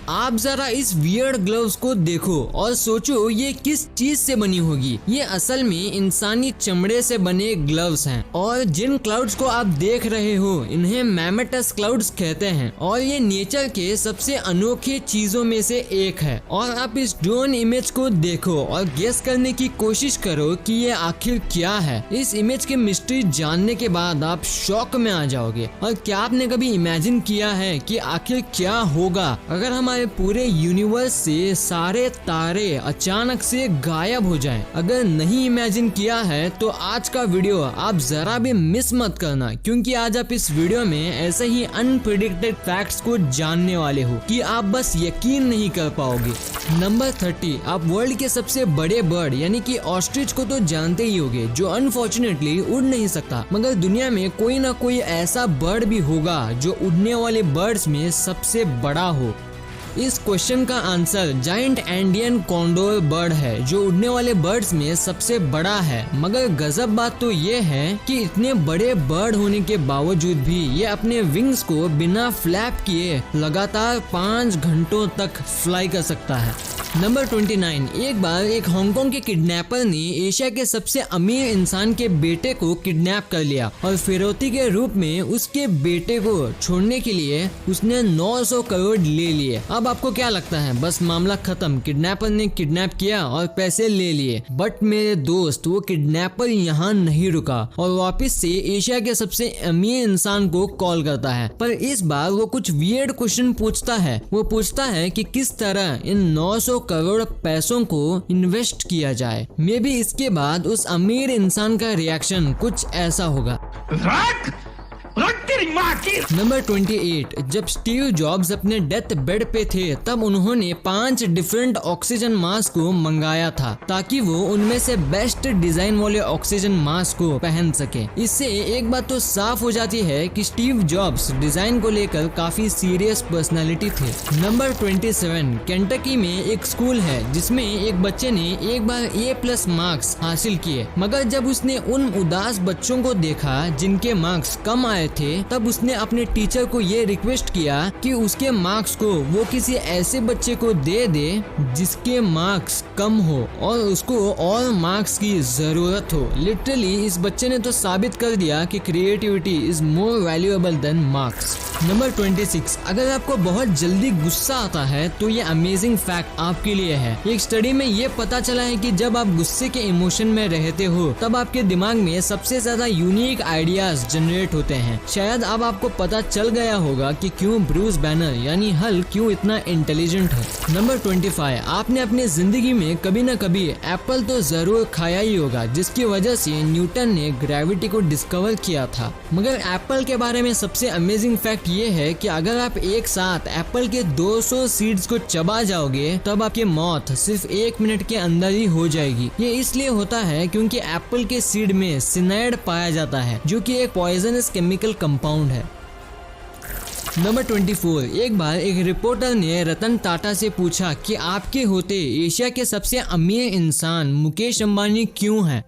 आप जरा इस वियर्ड ग्लव्स को देखो और सोचो ये किस चीज से बनी होगी। ये असल में इंसानी चमड़े से बने ग्लव्स हैं और जिन क्लाउड्स को आप देख रहे हो इन्हें मैमेटस क्लाउड्स कहते हैं और ये नेचर के सबसे अनोखे चीजों में से एक है। और आप इस ड्रोन इमेज को देखो और गेस करने की कोशिश करो कि ये आखिर क्या है। इस इमेज की मिस्ट्री जानने के बाद आप शॉक में आ जाओगे। और क्या आपने कभी इमेजिन किया है कि आखिर क्या होगा अगर हमारे पूरे यूनिवर्स से सारे तारे अचानक से गायब हो जाएं? अगर नहीं इमेजिन किया है तो आज का वीडियो आप जरा भी मिस मत करना, क्योंकि आज आप इस वीडियो में ऐसे ही अनप्रेडिक्टेड फैक्ट्स को जानने वाले हो कि आप बस यकीन नहीं कर पाओगे। नंबर 30, आप वर्ल्ड के सबसे बड़े बर्ड यानी कि ऑस्ट्रिच को तो जानते ही होगे, जो अनफॉर्चुनेटली उड़ नहीं सकता, मगर दुनिया में कोई ना कोई ऐसा बर्ड भी होगा जो उड़ने वाले बर्ड्स में सबसे बड़ा हो। इस क्वेश्चन का answer giant Andean condor bird है, जो उड़ने वाले बर्ड्स में सबसे बड़ा है। मगर गजब बात तो ये है कि इतने बड़े बर्ड होने के बावजूद भी ये अपने विंग्स को बिना फ्लैप किए लगातार 5 घंटों तक फ्लाई कर सकता है। नंबर 29, एक बार एक हांगकांग के किडनैपर ने एशिया के सबसे अमीर इंसान के बेटे को किडनैप कर लिया और फिरौती के रूप में उसके बेटे को छोड़ने के लिए उसने 900 करोड़ ले लिए। अब आपको क्या लगता है बस मामला खत्म, किडनैपर ने किडनैप किया और पैसे ले लिए। बट मेरे दोस्त, वो किडनैपर यहाँ नहीं रुका और वापस से एशिया के सबसे अमीर इंसान को कॉल करता है। पर इस बार वो कुछ वियर्ड क्वेश्चन पूछता है। वो पूछता है कि किस तरह इन 900 करोड़ पैसों को इन्वेस्ट किया जाए। मे बी इसके बाद उस अमीर इंसान का रिएक्शन कुछ ऐसा होगा। नंबर 28, जब स्टीव जॉब्स अपने डेथ बेड पे थे तब उन्होंने 5 डिफरेंट ऑक्सीजन मास्क को मंगाया था ताकि वो उनमें से बेस्ट डिजाइन वाले ऑक्सीजन मास्क को पहन सके। इससे एक बात तो साफ हो जाती है कि स्टीव जॉब्स डिजाइन को लेकर काफी सीरियस पर्सनालिटी थे। नंबर 27, केंटकी में एक स्कूल है जिसमें एक बच्चे ने एक बार A+ मार्क्स हासिल किए, मगर जब उसने उन उदास बच्चों को देखा जिनके मार्क्स कम आए थे तब उसने अपने टीचर को ये रिक्वेस्ट किया कि उसके मार्क्स को वो किसी ऐसे बच्चे को दे दे जिसके मार्क्स कम हो और उसको और मार्क्स की जरूरत हो। लिटरली इस बच्चे ने तो साबित कर दिया कि creativity is more valuable than marks. Number 26, अगर आपको बहुत जल्दी गुस्सा आता है तो ये अमेजिंग फैक्ट आपके लिए है। एक स्टडी में ये पता चला है कि जब आप गुस्से के इमोशन में रहते हो तब आपके दिमाग में सबसे ज्यादा यूनिक आइडियाज जनरेट होते हैं। शायद अब आपको पता चल गया होगा कि क्यों ब्रूस बैनर यानी हल्क क्यों इतना इंटेलिजेंट है। नंबर 25, आपने अपनी जिंदगी में कभी न कभी एप्पल तो जरूर खाया ही होगा, जिसकी वजह से न्यूटन ने ग्रेविटी को डिस्कवर किया था। मगर एप्पल के बारे में सबसे अमेजिंग फैक्ट ये है कि अगर आप एक साथ एप्पल के 200 सीड्स को चबा जाओगे तब आपकी मौत सिर्फ 1 मिनट के अंदर ही हो जाएगी। ये इसलिए होता है क्योंकि एप्पल के सीड में सिनाइड पाया जाता है, जो कि एक पॉइजनस केमिकल कंपाउंड है। नंबर 24, एक बार एक रिपोर्टर ने रतन टाटा से पूछा कि आपके होते एशिया के सबसे अमीर इंसान मुकेश अंबानी क्यों हैं?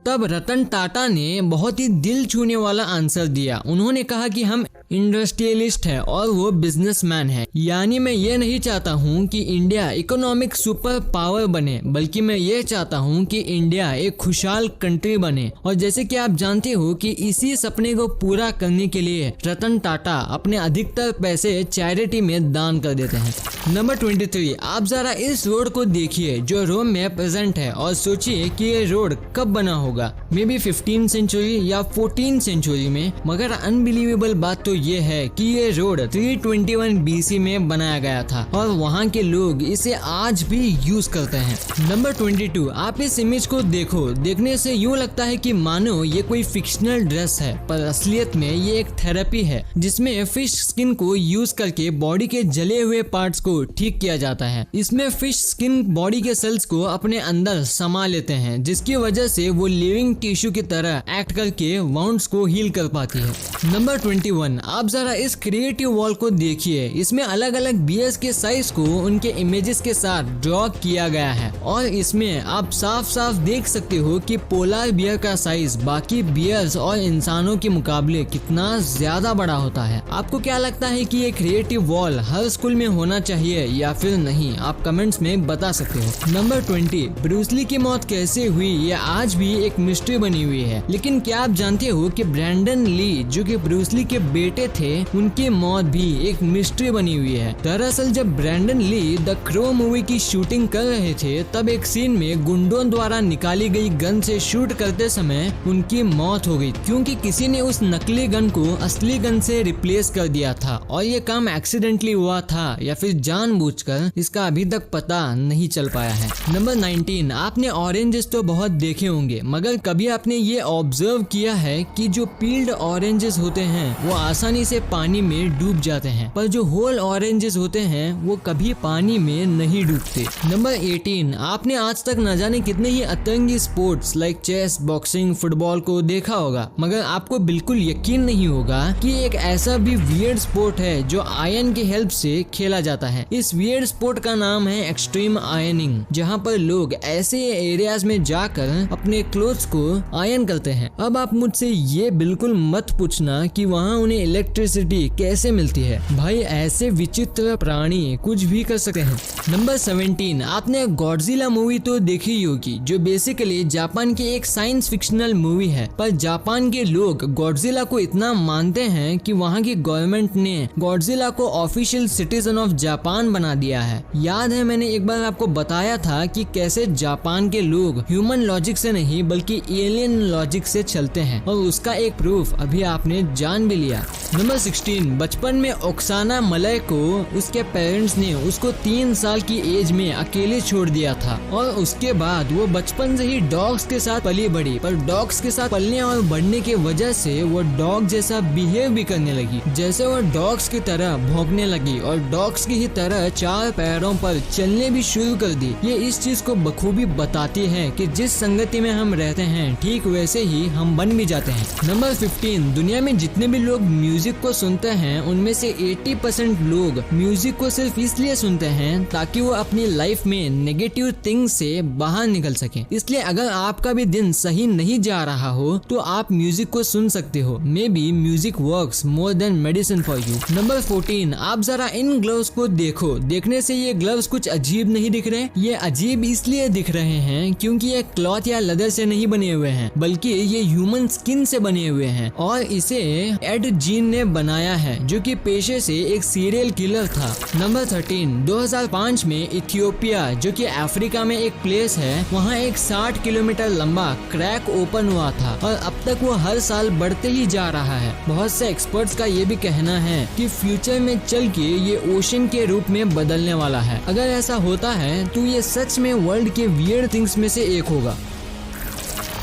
तब रतन टाटा ने बहुत ही दिल छूने वाला आंसर दिया। उन्होंने कहा कि हम इंडस्ट्रियलिस्ट है और वो बिजनेसमैन है। यानी मैं ये नहीं चाहता हूँ कि इंडिया इकोनॉमिक सुपर पावर बने, बल्कि मैं ये चाहता हूँ कि इंडिया एक खुशहाल कंट्री बने। और जैसे कि आप जानते हो कि इसी सपने को पूरा करने के लिए रतन टाटा अपने अधिकतर पैसे चैरिटी में दान कर देते हैं। नंबर 23, आप जरा इस रोड को देखिए जो रोम में प्रेजेंट है और सोचिए कि ये रोड कब बना होगा। मे बी 15 सेंचुरी या 14 सेंचुरी में। मगर अनबिलीवेबल बात तो ये है कि ये रोड 321 BC में बनाया गया था और वहाँ के लोग इसे आज भी यूज करते हैं। नंबर 22, आप इस इमेज को देखो। देखने से यूँ लगता है कि मानो ये कोई फिक्शनल ड्रेस है, पर असलियत में ये एक थेरेपी है जिसमें फिश स्किन को यूज करके बॉडी के जले हुए पार्ट्स को ठीक किया जाता है। इसमें फिश स्किन बॉडी के सेल्स को अपने अंदर समा लेते हैं, जिसकी वजह से वो लिविंग टिश्यू की तरह एक्ट करके वाउंड्स को हील कर पाती है। नंबर 21, आप जरा इस क्रिएटिव वॉल को देखिए। इसमें अलग अलग बियर्स के साइज को उनके इमेजेस के साथ ड्रॉ किया गया है और इसमें आप साफ साफ देख सकते हो कि पोलार बियर का साइज बाकी बियर्स और इंसानों के मुकाबले कितना ज्यादा बड़ा होता है। आपको क्या लगता है कि ये क्रिएटिव वॉल हर स्कूल में होना चाहिए या फिर नहीं? आप कमेंट्स में बता सकते हो। नंबर 20, ब्रूस ली की मौत कैसे हुई ये आज भी एक मिस्ट्री बनी हुई है। लेकिन क्या आप जानते हो कि ब्रैंडन ली जो कि ब्रूस ली के बेटे थे, उनकी मौत भी एक मिस्ट्री बनी हुई है। दरअसल जब Brandon Lee the Crow movie की शूटिंग कर रहे थे तब एक सीन में गुंडों द्वारा निकाली गई गन से शूट करते समय उनकी मौत हो गई क्योंकि किसी ने उस नकली गन को असली गन से रिप्लेस कर दिया था और ये काम एक्सीडेंटली हुआ था या फिर जानबूझकर, इसका अभी तक पता नहीं चल पाया है। नंबर 19, आपने ऑरेंजेस तो बहुत देखे होंगे मगर कभी आपने ये ऑब्जर्व किया है कि जो पील्ड ऑरेंजेस होते हैं वो आसानी से पानी में डूब जाते हैं, पर जो होल ऑरेंजेस होते हैं वो कभी पानी में नहीं डूबते। नंबर 18, आपने आज तक न जाने कितने ही अतरंगी sports like chess, boxing, football को देखा होगा मगर आपको बिल्कुल यकीन नहीं होगा कि एक ऐसा भी वियर्ड स्पोर्ट है जो आयरन की हेल्प से खेला जाता है। इस वियर्ड स्पोर्ट का नाम है एक्सट्रीम आयरनिंग, जहाँ पर लोग ऐसे एरियाज में जाकर अपने क्लोथ्स को आयरन करते हैं। अब आप मुझसे ये बिल्कुल मत पूछना कि वहाँ उन्हें इलेक्ट्रिसिटी कैसे मिलती है। भाई ऐसे विचित्र प्राणी कुछ भी कर सकते हैं। नंबर 17, आपने गॉडजिला मूवी तो देखी ही होगी जो बेसिकली जापान की एक साइंस फिक्शनल मूवी है, पर जापान के लोग गॉडजिला को इतना मानते हैं कि वहाँ की गवर्नमेंट ने गॉडजिला को ऑफिशियल सिटीजन ऑफ जापान बना दिया है। याद है मैंने एक बार आपको बताया था कि कैसे जापान के लोग ह्यूमन लॉजिक से नहीं बल्कि एलियन लॉजिक से चलते हैं और उसका एक प्रूफ अभी आपने जान भी लिया। नंबर 16, बचपन में ओक्साना मलय को उसके पेरेंट्स ने उसको 3 साल की एज में अकेले छोड़ दिया था और उसके बाद वो बचपन से ही डॉग्स के साथ पली बड़ी, पर डॉग्स के साथ पलने और बढ़ने की वजह से वो डॉग जैसा बिहेव भी करने लगी। जैसे वो डॉग्स की तरह भौंकने लगी और डॉग्स की ही तरह 4 पैरों पर चलने भी शुरू कर दी। ये इस चीज को बखूबी बताती है कि जिस संगति में हम रहते हैं ठीक वैसे ही हम बन भी जाते हैं। नंबर 15, दुनिया में जितने भी लोग म्यूजिक को सुनते हैं उनमें से 80% लोग म्यूजिक को सिर्फ इसलिए सुनते हैं ताकि वो अपनी लाइफ में नेगेटिव थिंग्स से बाहर निकल सके। इसलिए अगर आपका भी दिन सही नहीं जा रहा हो तो आप म्यूजिक को सुन सकते हो। May be music works more than medicine for you. Number 14, आप जरा इन ग्लव्स को देखो। देखने से ये ग्लव्स कुछ अजीब नहीं दिख रहे? ये अजीब इसलिए दिख रहे हैं क्योंकि ये क्लॉथ या लेदर से नहीं बने हुए हैं बल्कि ये ह्यूमन स्किन से बने हुए हैं और इसे एड जीन ने बनाया है जो कि पेशे से एक सीरियल किलर था। नंबर 13, 2005 में इथियोपिया जो कि अफ्रीका में एक प्लेस है, वहाँ एक 60 किलोमीटर लंबा क्रैक ओपन हुआ था और अब तक वो हर साल बढ़ते ही जा रहा है। बहुत से एक्सपर्ट्स का ये भी कहना है कि फ्यूचर में चल के ये ओशन के रूप में बदलने वाला है। अगर ऐसा होता है तो ये सच में वर्ल्ड के वियर्ड थिंग्स में से एक होगा।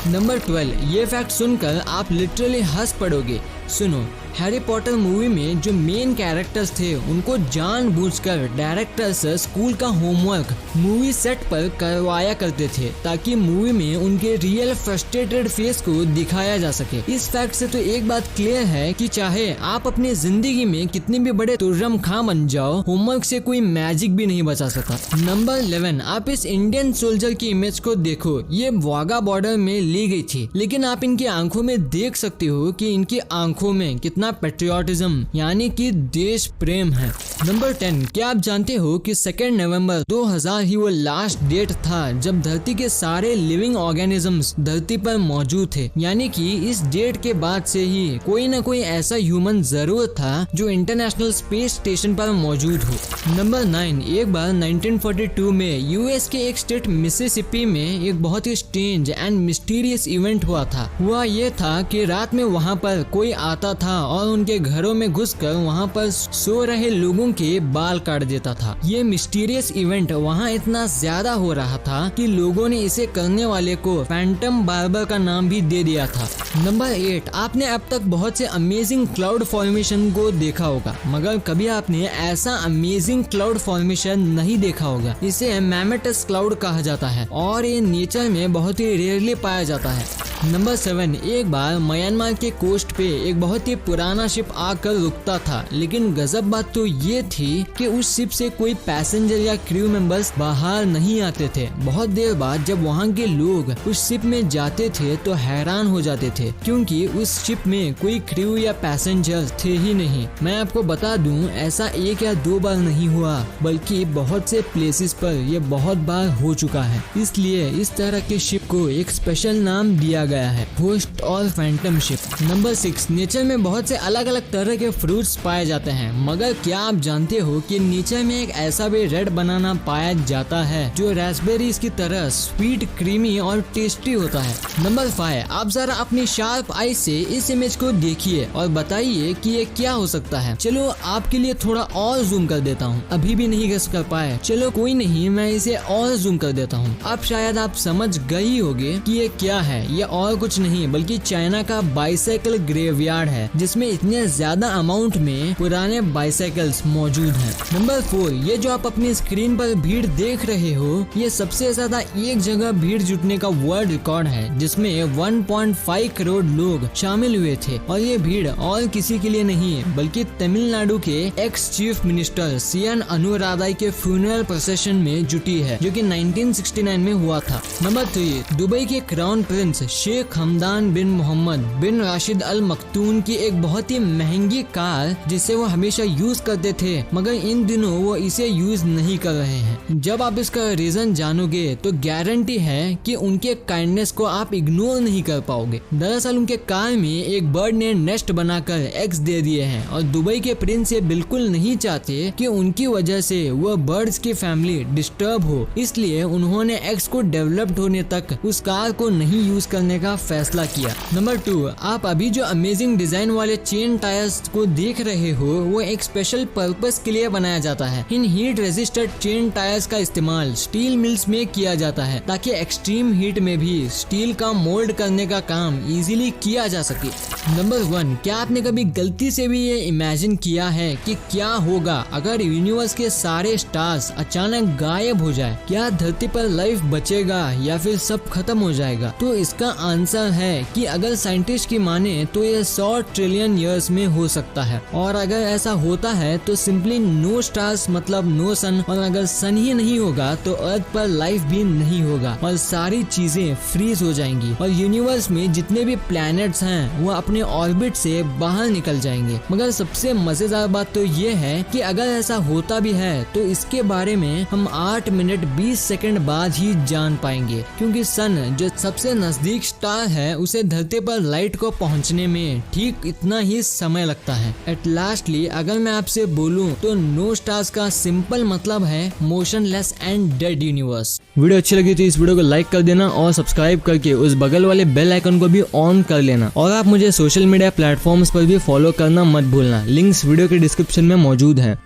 नंबर 12, ये फैक्ट सुनकर आप लिटरली हंस पड़ोगे। सुनो, हैरी पॉटर मूवी में जो मेन कैरेक्टर्स थे उनको जानबूझकर डायरेक्टर्स स्कूल का होमवर्क मूवी सेट पर करवाया करते थे ताकि मूवी में उनके रियल फ्रस्ट्रेटेड फेस को दिखाया जा सके। इस फैक्ट से तो एक बात क्लियर है कि चाहे आप अपनी जिंदगी में कितने भी बड़े तुर्रम खां बन जाओ, होमवर्क से कोई मैजिक भी नहीं बचा सकता। नंबर 11, आप इस इंडियन सोल्जर की इमेज को देखो। ये वाघा बॉर्डर में ली गई थी लेकिन आप इनकी आंखों में देख सकते हो कि इनकी आंखों में कितना पेट्रियोटिज्म यानी कि देश प्रेम है। नंबर 10, क्या आप जानते हो कि 2 नवंबर 2000 ही वो लास्ट डेट था जब धरती के सारे लिविंग ऑर्गेनिजम्स धरती पर मौजूद थे, यानी कि इस डेट के बाद से ही कोई न कोई ऐसा ह्यूमन जरूर था जो इंटरनेशनल स्पेस स्टेशन पर मौजूद हो। नंबर 9, एक बार 1942 में यूएस के एक स्टेट मिसिसिपी में एक बहुत ही स्ट्रेंज एंड मिस्टीरियस इवेंट हुआ था। हुआ ये था कि रात में वहाँ पर कोई आता था और उनके घरों में घुसकर वहाँ पर सो रहे लोगों के बाल काट देता था। ये मिस्टीरियस इवेंट वहाँ इतना ज्यादा हो रहा था कि लोगों ने इसे करने वाले को फैंटम बार्बर का नाम भी दे दिया था। नंबर 8, आपने अब तक बहुत से अमेजिंग क्लाउड फॉर्मेशन को देखा होगा मगर कभी आपने ऐसा अमेजिंग क्लाउड फॉर्मेशन नहीं देखा होगा। इसे मैमेटस क्लाउड कहा जाता है और ये नेचर में बहुत ही रेयरली पाया जाता है। नंबर 7, एक बार म्यांमार के कोस्ट पे एक बहुत ही पुराना शिप आकर रुकता था, लेकिन गजब बात तो ये थी कि उस शिप से कोई पैसेंजर या क्रू मेंबर्स बाहर नहीं आते थे। बहुत देर बाद जब वहाँ के लोग उस शिप में जाते थे तो हैरान हो जाते थे, क्योंकि उस शिप में कोई क्रू या पैसेंजर थे ही नहीं। मैं आपको बता दूं, ऐसा 1 या 2 बार नहीं हुआ, बल्कि बहुत से प्लेसेस पर यह बहुत बार हो चुका है। इसलिए इस तरह के शिप को एक स्पेशल नाम दिया गया है, घोस्ट और फैंटम शिप। नंबर 6, नेचर में बहुत से अलग अलग तरह के फ्रूट्स पाए जाते हैं, मगर क्या आप जानते हो कि नेचर में एक ऐसा भी रेड बनाना पाया जाता है जो रास्पबेरीज की तरह स्वीट, क्रीमी और टेस्टी होता है। नंबर 5, आप जरा अपनी शार्प आई से इस इमेज को देखिए और बताइए कि ये क्या हो सकता है। चलो आपके लिए थोड़ा और जूम कर देता हूँ, अभी भी नहीं गेस कर पाए। चलो कोई नहीं, मैं इसे और जूम कर देता हूँ। अब शायद आप समझ गई होंगे कि ये क्या है। ये और कुछ नहीं बल्कि चाइना का बाइसाइकिल ग्रेवयार्ड है, जिसमें इतने ज्यादा अमाउंट में पुराने बाइसाइकिल्स मौजूद हैं। नंबर 4, ये जो आप अपनी स्क्रीन पर भीड़ देख रहे हो, ये सबसे ज्यादा एक जगह भीड़ जुटने का वर्ल्ड रिकॉर्ड है, जिसमें 1.5 करोड़ लोग शामिल हुए थे। और ये भीड़ और किसी के लिए नहीं बल्कि तमिलनाडु के एक्स चीफ मिनिस्टर सीएन अनुराधाई के फ्यूनरल प्रोसेशन में जुटी है, जो कि 1969 में हुआ था। नंबर 3, दुबई के क्राउन प्रिंस शेख हमदान बिन मोहम्मद बिन राशिद अल मखतूम की एक बहुत ही महंगी कार, जिसे वो हमेशा यूज करते थे, मगर इन दिनों वो इसे यूज नहीं कर रहे हैं। जब आप इसका रीजन जानोगे तो गारंटी है कि उनके काइंडनेस को आप इग्नोर नहीं कर पाओगे। दरअसल उनके कार में एक बर्ड ने नेस्ट बनाकर एग्स दे दिए हैं, और दुबई के प्रिंस ये बिल्कुल नहीं चाहते कि उनकी वजह से वह बर्ड्स की फैमिली डिस्टर्ब हो, इसलिए उन्होंने एग्स को डेवलप्ड होने तक उस कार को नहीं यूज करने का फैसला किया। नंबर 2, आप अभी जो अमेजिंग डिजाइन वाले चेन टायर्स को देख रहे हो, वो एक स्पेशल पर्पस के लिए बनाया जाता है। इन हीट रेजिस्टेंट चेन टायर्स का इस्तेमाल स्टील मिल्स में किया जाता है, ताकि एक्सट्रीम हीट में भी स्टील का मोल्ड करने का काम इजीली किया जा सके। नंबर 1, क्या आपने कभी गलती से भी ये इमेजिन किया है कि क्या होगा अगर यूनिवर्स के सारे स्टार्स अचानक गायब हो जाए? क्या धरती पर लाइफ बचेगा या फिर सब खत्म हो जाएगा? तो इसका आंसर है कि अगर साइंटिस्ट की माने तो ये 100 ट्रिलियन ईयर्स में हो सकता है, और अगर ऐसा होता है तो सिंपली नो स्टार्स मतलब नो सन, और अगर सन ही नहीं होगा तो अर्थ पर लाइफ भी नहीं होगा और सारी चीजें फ्रीज हो जाएंगी, और यूनिवर्स में जितने भी प्लैनेट्स हैं वो अपने ऑर्बिट से बाहर निकल जाएंगे। मगर सबसे मजेदार बात तो ये है कि अगर ऐसा होता भी है तो इसके बारे में हम 8 मिनट 20 सेकंड बाद ही जान पाएंगे, क्योंकि सन जो सबसे नजदीक स्टार है उसे धरती पर लाइट को पहुंचने में ठीक इतना ही समय लगता है। एट लास्टली अगर मैं आपसे बोलूं तो नो स्टार्स का सिंपल मतलब है motionless and dead universe. Video अच्छी लगी तो इस वीडियो को लाइक कर देना और सब्सक्राइब करके उस बगल वाले बेल आइकन को भी ऑन कर लेना, और आप मुझे सोशल मीडिया प्लेटफॉर्म्स पर भी फॉलो करना मत भूलना। लिंक्स वीडियो के डिस्क्रिप्शन में मौजूद है।